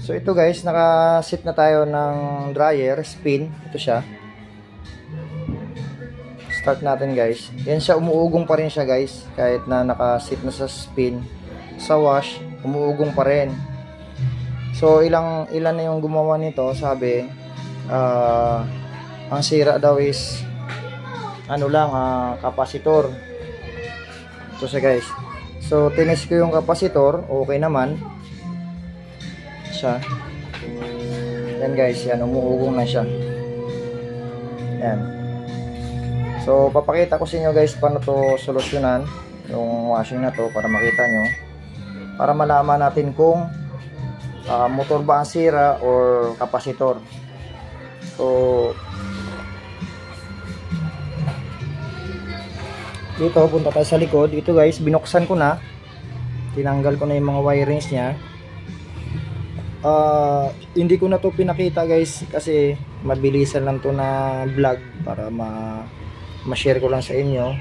So ito guys, naka-set na tayo ng dryer, spin. Ito siya. Start natin guys. Yan siya, umuugong pa rin siya guys. Kahit na naka-set na sa spin. Sa wash, umuugong pa rin. So ilan na yung gumawa nito. Sabi, ang sira daw is kapasitor. Ito siya guys. So tinest ko yung kapasitor, okay naman siya. Yan guys, yan, umuugong na siya. Yan. So papakita ko sa inyo guys paano to solusyonan yung washing na to para makita nyo, para malaman natin kung motor ba ang sira or kapasitor. So dito, punta tayo sa likod. Ito guys, binuksan ko na, tinanggal ko na yung mga wirings nya. Hindi ko na to pinakita guys kasi mabilisan lang to na vlog para ma-share ko lang sa inyo.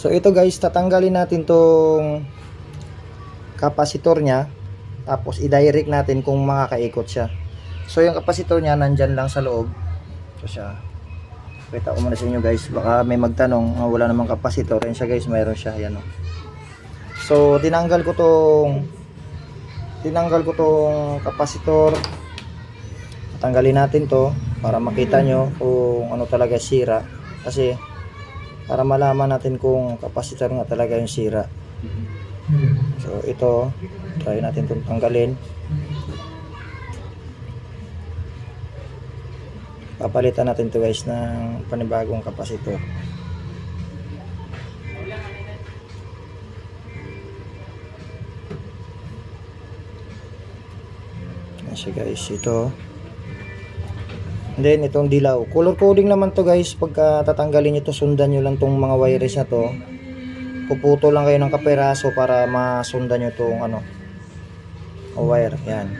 So ito guys, tatanggalin natin tong kapasitor nya, tapos i-direct natin kung makakaikot siya. So yung kapasitor nya nandyan lang sa loob. So siya, kita ko muna sa inyo guys, baka may magtanong, wala namang kapasitor. Yan siya guys, mayroon siya, yan o. So tinanggal ko tong kapasitor. Tanggalin natin to para makita nyo kung ano talaga sira, kasi para malaman natin kung kapasitor nga talaga yung sira. So ito, try natin itong tanggalin. Papalitan natin to guys ng panibagong kapasitor. Yan siya guys, ito. And then itong dilaw, color coding naman to guys. Pagka tatanggalin nyo to, sundan nyo lang tong mga wires na to. Puputo lang kayo ng kaperaso para masundan nyo tong wire. Yan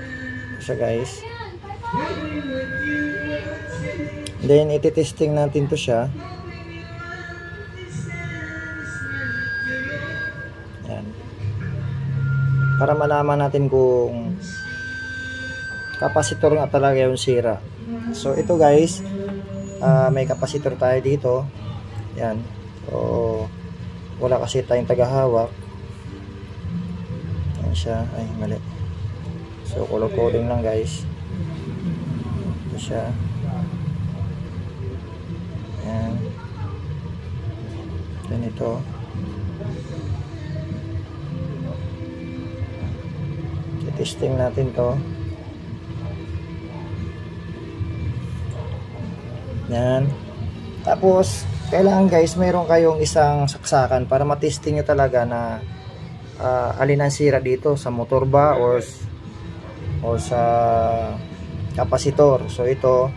siya guys. And then ititesting natin to siya. Yan, para malaman natin kung kapasitor nga talaga yung sira. So ito guys, may kapasitor tayo dito. Yan. So wala kasi tayong tagahawak. Yan siya. Ay mali. So color coding lang guys. Ito siya. Yan. Then ito. Testing natin to. Yan. Tapos kailangan guys, mayroon kayong isang saksakan para matesting nyo talaga na alin ang sira dito, sa motor ba or sa kapasitor. So ito,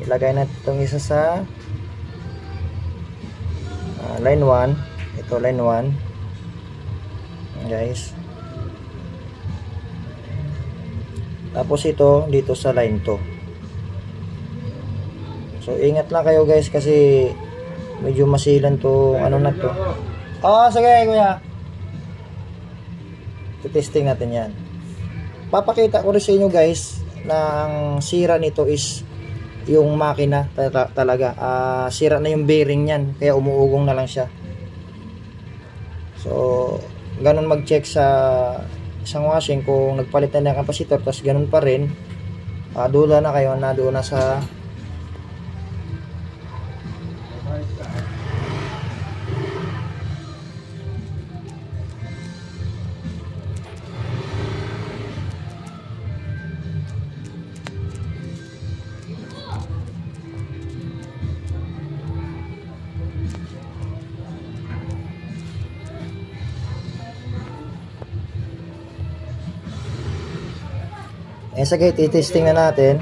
ilagay natin itong isa sa line 1. Ito line 1 guys. Tapos ito dito sa line 2. So ingat lang kayo guys kasi medyo masilan to na to. Sige kuya. Testing natin yan. Papakita ko rin sa inyo guys na ang sira nito is yung makina talaga. Sira na yung bearing niyan, kaya umuugong na lang siya. So ganun mag-check sa isang washing kung nagpalit na ng kapasitor tapos ganun pa rin. Dula na kayo na doon na sa sige, titesting na natin.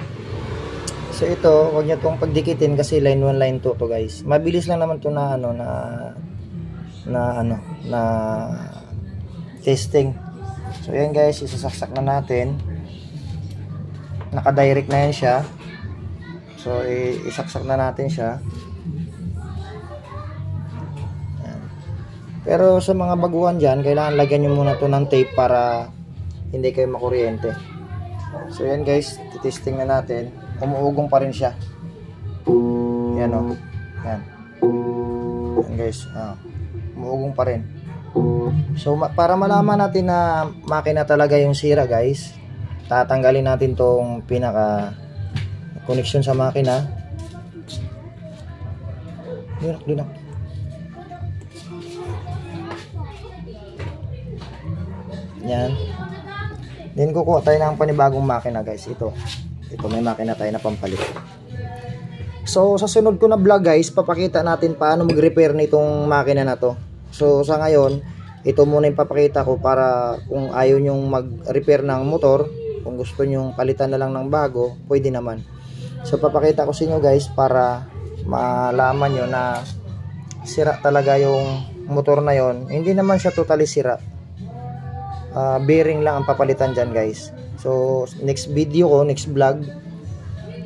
So ito, wag niyo tong pagdikitin kasi line 1 line 2 to guys. Mabilis lang naman to na na testing. So yan guys, isasaksak na natin. Naka-direct na yan siya. So isaksak na natin siya. Yan. Pero sa mga baguhan dyan, kailangan lagyan nyo muna to ng tape para hindi kayo makuryente. So yan guys, titesting na natin. Umuugong pa rin siya. Yan o. Yan. Yan guys. Umuugong pa rin. So para malaman natin na makina talaga yung sira guys, tatanggalin natin tong pinaka connection sa makina. Dinak. Yan. Then kukuha tayo ng panibagong makina guys. Ito may makina tayo na pampalit. So sa sunod ko na vlog guys, papakita natin paano mag-repair nitong makina na to. So sa ngayon, ito muna yung papakita ko para kung ayaw nyong mag-repair ng motor, kung gusto nyong palitan na lang ng bago, pwede naman. So papakita ko sa inyo guys para malaman nyo na sira talaga yung motor na yon. Hindi naman siya totally sira. Bearing lang ang papalitan dyan guys. So next video ko, next vlog,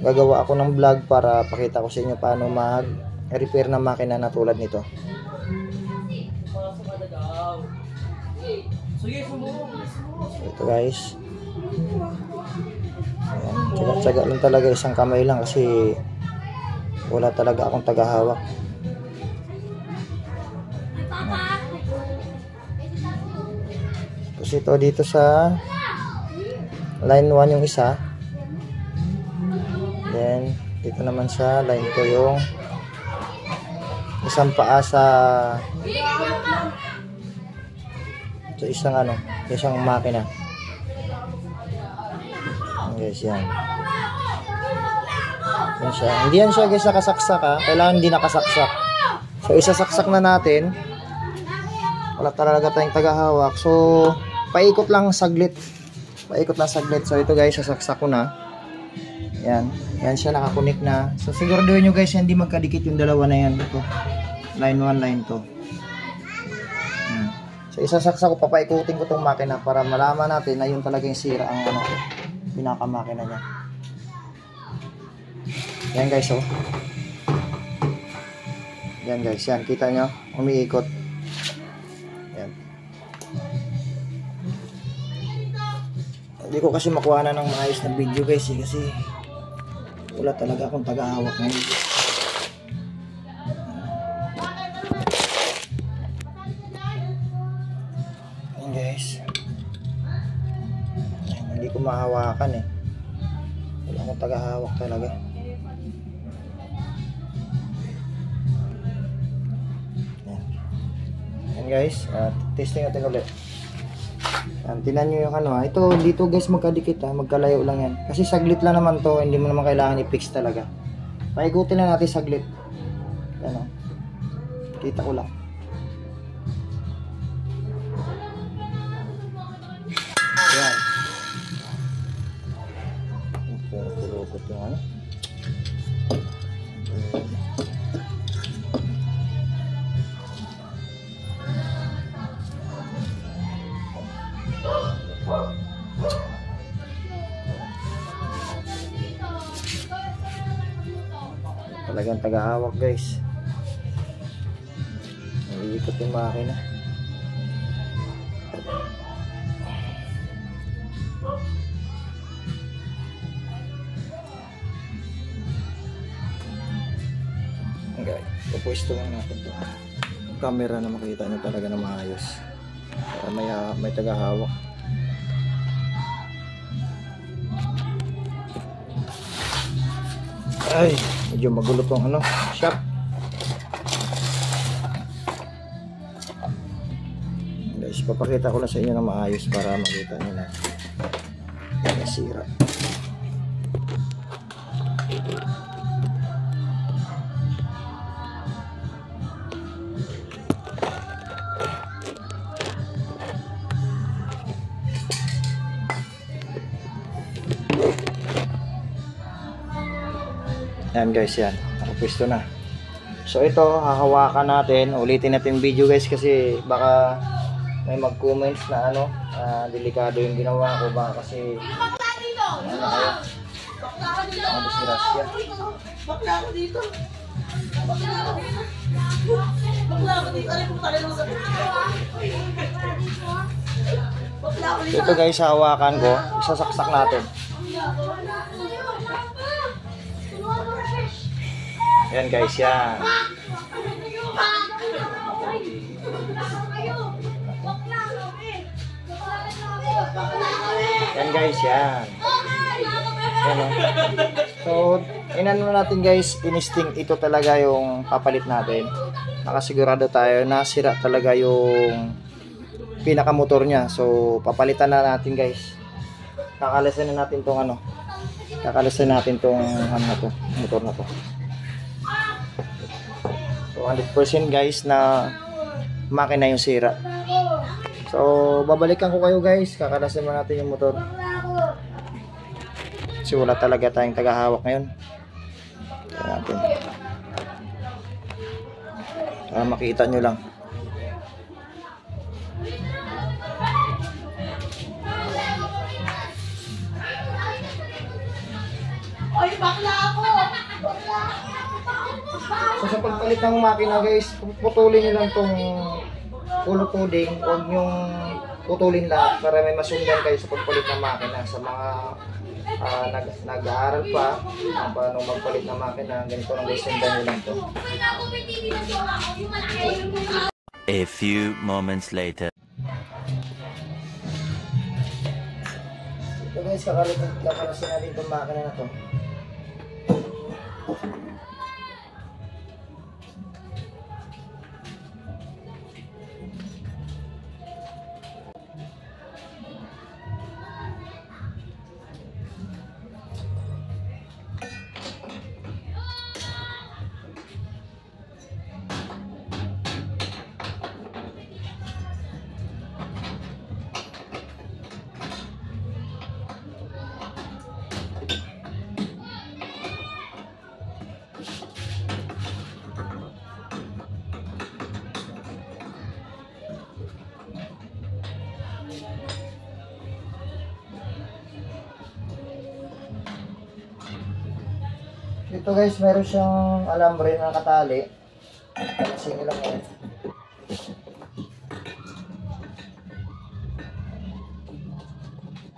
gagawa ako ng vlog para pakita ko sa inyo paano mag-repair ng makina na tulad nito. So ito guys. Ayan, tsaga lang talaga, isang kamay lang kasi wala talaga akong tagahawak. Kasi ito dito sa line 1 yung isa, then dito naman sa line 2 yung isang paa sa isang makina. Guys, yan. Yan siya. Hindi yan siya guys nakasaksak ha. Kailangan hindi nakasaksak. So isasaksak na natin. Wala talaga tayong tagahawak. So paikot lang saglit. So ito guys, sasaksak ko na. Yan. Yan siya, nakakunik na. So siguraduhin nyo guys, hindi magkadikit yung dalawa na yan. Ito. Line 1, line 2. Yan. So isasaksak ko, papaikutin ko tong makina para malaman natin na yun talaga yung sira ang pinakamakina niya. Yan guys, oh. Yan guys, yan. Kita nyo, umiikot. Yan. Hindi ko kasi makuha na ng maayos na video guys kasi wala talaga akong taga-hawak ngayon. Yan guys. Yan, hindi ko mahawakan eh. Wala akong taga-hawak talaga. Yan. Yan guys, testing natin ulit. Yan, tinan nyo yung ito dito guys, magkadikit magkalayo lang yan kasi saglit lang naman to, hindi mo naman kailangan i-fix talaga. Paikutin lang natin saglit. Yan kita ko lang. Yan. Tulukot yung talagang tagahawak guys. Naiikot yung makina. Okay, pupwesto lang natin ito. Camera na makita nyo talaga na maayos para may tagahawak. Ay, medyo magulo tong shop. Guys, papakita ko lang sa inyo na maayos para makita nyo na nasira. Yan guys, yan. Nakapwesto na. So ito, hahawakan natin. Ulitin natin yung video guys kasi baka may mag-comments na ano, delikado yung ginawa ko. Baka kasi ano kayo? Ano disgrasya? Bakla ako dito. Bakla ako dito. Bakla ako dito. Ano yung talaga sa bakla ako dito. Ito guys, hahawakan ko. Isasaksak natin. Yan guys, yan. Yan guys, yan. Yan o. So, inano natin guys, inisting ito talaga yung papalit natin. Nakasigurado tayo na sira talaga yung pinakamotor niya. So, papalitan na natin guys. Kakalisan na natin tong ano. Kakalisan natin tong ano na to, motor na to. So, 100% guys na makina yung sira. So, babalikan ko kayo guys. Kakalasin mo natin yung motor. Kasi wala talaga tayong tagahawak ngayon. Kaya natin. Para makita nyo lang. Ay, bakla ako. So, sa pagpalit ng makina guys, putulin nyo lang tong ulo tubing. Huwag nyong putulin lahat para may masundan kayo sa pagpalit ng makina. Sa mga nag-aaral pa paano magpalit ng makina, ganito lang guys, sundan nyo lang to. A few moments later. So guys, kakalasin natin itong makina na to. Ito guys, meron siyang alambre na nakatali. Kalasin nyo lang yan.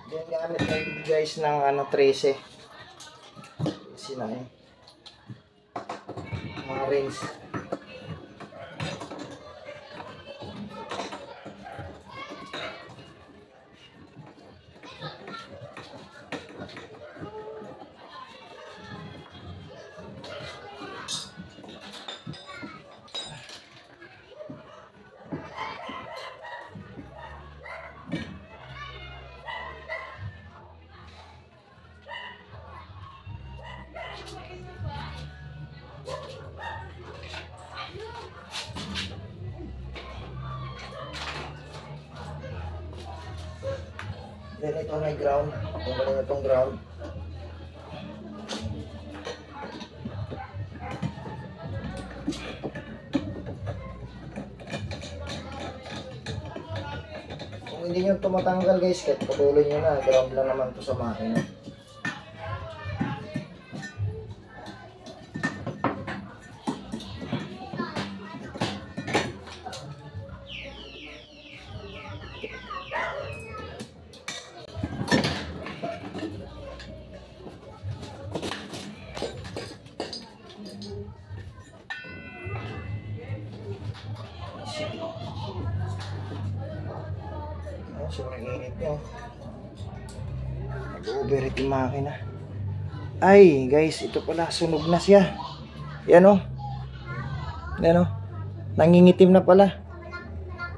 Then gamit tayo guys ng ano, 13. Sina yun. Mga rings. Then ito may ground. Tunggalin na itong ground. Kung hindi nyo tumatanggal guys, kahit patuloy nyo na, ground lang naman ito sa makina. Sobrang init nyo. Nag-overheat yung makina. Ay guys, ito pala, sunog na siya. Yan o. Yan o. Nangingitim na pala.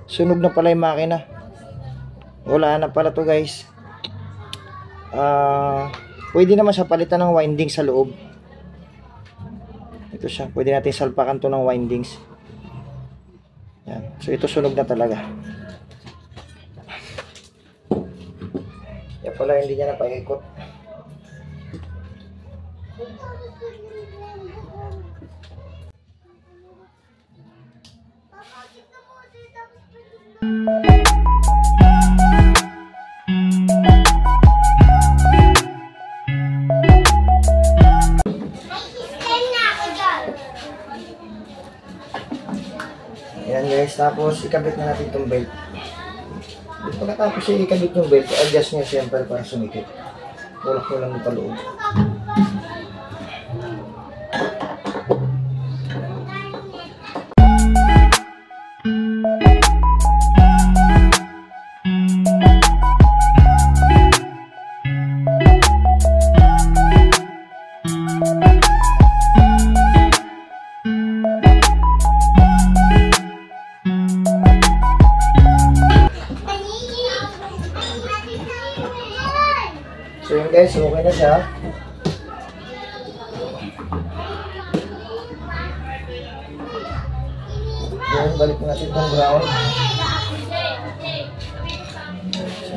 Sunog na pala yung makina. Wala na pala to guys. Pwede naman siya palitan ng winding sa loob. Ito siya, pwede natin salpakan to ng windings. Yan. So ito sunog na talaga. Yan pala, hindi niya napaikot. Ayan guys, tapos ikabit na natin itong belt. Pagkatapos siya ikabit yung belt, adjust niya siyempre para sumikip. Tulak mo lang dito loob. So yun guys, okay na siya. Then, balik natin itong ground. So,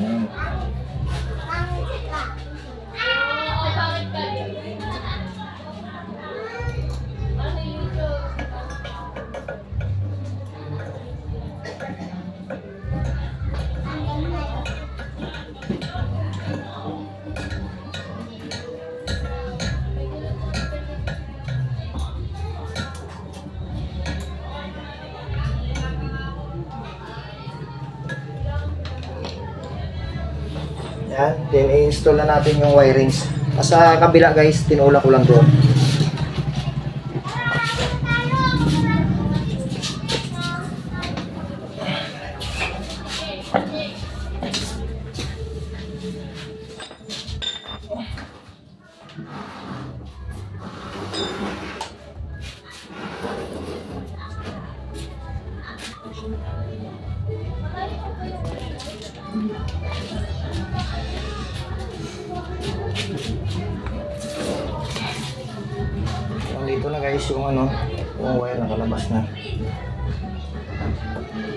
yan, then i-install na natin yung wirings. Sa kabila guys, tinulak ko lang doon. Dito na guys yung yung wire nakalabas na.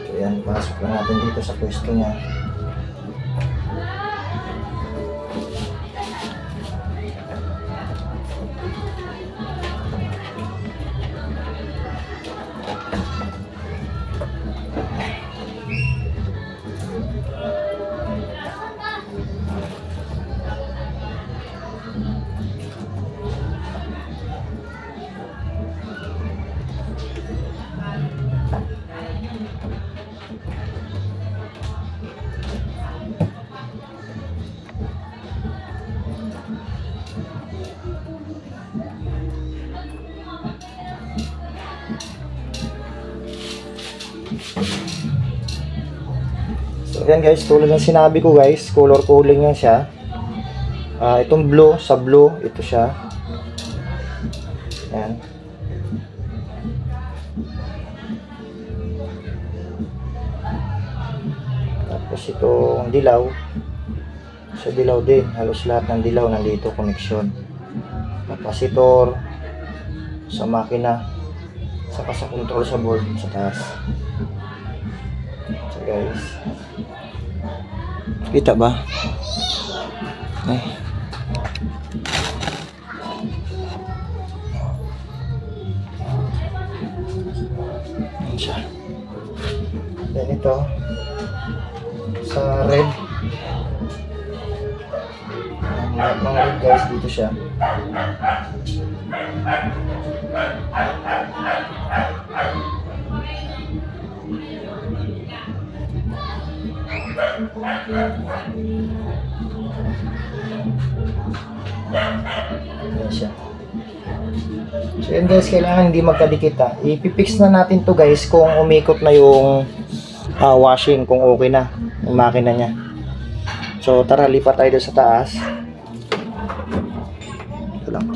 So yan, pasok na natin dito sa pwesto niya. So yan guys, tulad ng sinabi ko guys, color coding yan siya. Itong blue, sa blue, ito siya. Yan. Tapos itong dilaw, sa dilaw din, halos lahat ng dilaw nandito, connection. Capacitor, sa makina, saka sa control sa board, sa taas. So guys, kita ba? Ay. Yan siya. Then ito, sa red. Lahat ng red guys, dito siya. Yan siya. So yan guys, kailangan hindi magkadikit ha. Ipipix na natin to guys kung umikot na yung washing, kung okay na yung makina niya. So tara, lipat tayo sa taas. Ito lang.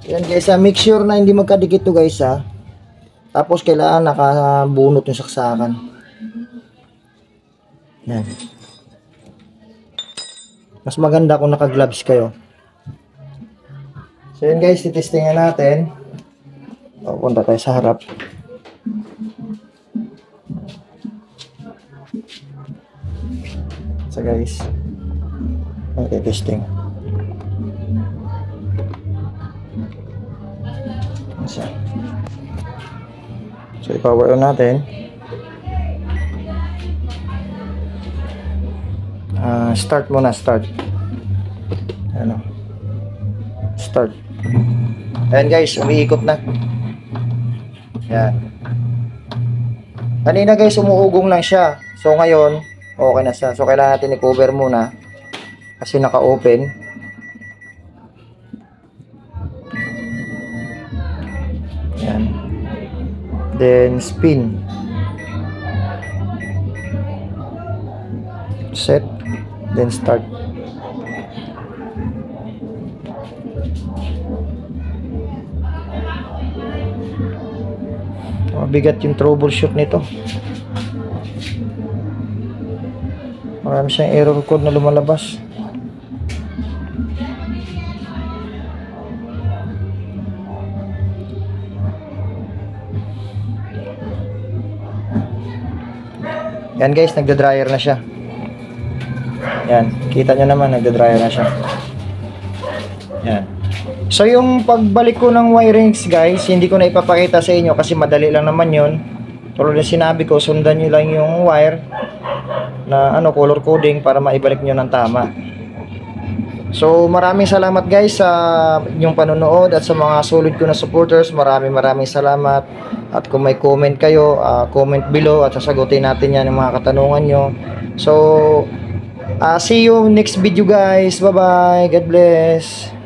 Yan guys, make sure na hindi magkadikit to guys ha. Tapos kailangan nakabunot yung saksakan. Yan. Mas maganda kung naka-gloves kayo. So yan guys, titestingan natin. Punta tayo sa harap. So guys, okay, testing. So i-power on natin. Start muna, start. Ano? Start. Ayan guys, umiikot na. Yan. Kanina guys, umuugong lang siya. So ngayon, okay na siya. So kailangan natin i-cover muna kasi naka-open. Yan. Then spin. Set. Then start. Mabigat yung troubleshoot nito. Marami siyang error code na lumalabas. Yan guys, nagda-dryer na siya. Yan, kita nyo naman, nagda-dryer na siya. Yan. So yung pagbalik ko ng wirings guys, hindi ko na ipapakita sa inyo kasi madali lang naman yun. Tulad ng sinabi ko, sundan nyo lang yung wire na color coding para maibalik nyo ng tama. So maraming salamat guys sa inyong panonood at sa mga solid ko na supporters. Maraming salamat. At kung may comment kayo, comment below at sasagutin natin yan yung mga katanungan nyo. So see you next video guys. Bye bye. God bless.